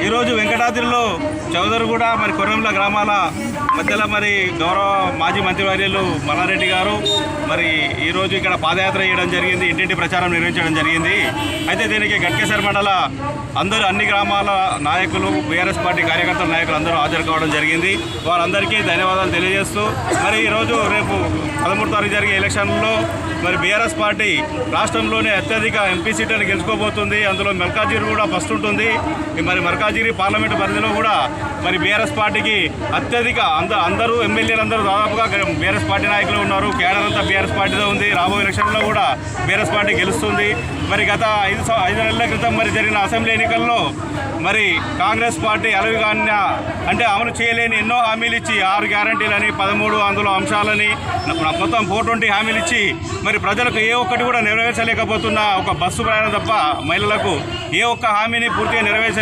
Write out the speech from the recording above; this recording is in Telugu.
ఈరోజు వెంకటాద్రిలో చౌదరిగూడ మరి కొర్రంల గ్రామాల మధ్యలో మరి గౌరవ మాజీ మంత్రివర్యులు మల్లారెడ్డి గారు మరి ఈరోజు ఇక్కడ పాదయాత్ర చేయడం జరిగింది, ఇంటింటి ప్రచారం నిర్వహించడం జరిగింది. అయితే దీనికి గట్కేసర్ మండల అన్ని గ్రామాల నాయకులు, బీఆర్ఎస్ పార్టీ కార్యకర్తల నాయకులు అందరూ హాజరు కావడం జరిగింది. వారందరికీ ధన్యవాదాలు తెలియజేస్తూ మరి ఈరోజు రేపు 13వ తారీఖు జరిగే ఎలక్షన్లో మరి బీఆర్ఎస్ పార్టీ రాష్ట్రంలోనే అత్యధిక ఎంపీ సీట్లను గెలుచుకోబోతుంది. అందులో మల్కాజిగిరి కూడా ఫస్ట్ ఉంటుంది. మరి మల్కాజిగిరి పార్లమెంటు పరిధిలో కూడా మరి బీఆర్ఎస్ పార్టీకి అత్యధిక అందరూ ఎమ్మెల్యేలందరూ దాదాపుగా బీఆర్ఎస్ పార్టీ నాయకులు ఉన్నారు. కేడర్ అంతా బీఆర్ఎస్ పార్టీలో ఉంది. రాబోయే ఎలక్షన్లో కూడా బీఆర్ఎస్ పార్టీ గెలుస్తుంది. మరి గత 5 నెలల క్రితం మరి జరిగిన అసెంబ్లీ ఎన్నికల్లో మరి కాంగ్రెస్ పార్టీ అలవిగాన్య అంటే అమలు చేయలేని ఎన్నో హామీలు ఇచ్చి 6 గ్యారంటీలని 13 అందులో అంశాలని మొత్తం 420 హామీలు ఇచ్చి మరి ప్రజలకు ఏ ఒక్కటి కూడా నెరవేర్చలేకపోతున్న ఒక బస్సు ప్రయాణం తప్ప మహిళలకు ఏ ఒక్క హామీని పూర్తిగా నెరవేర్చలే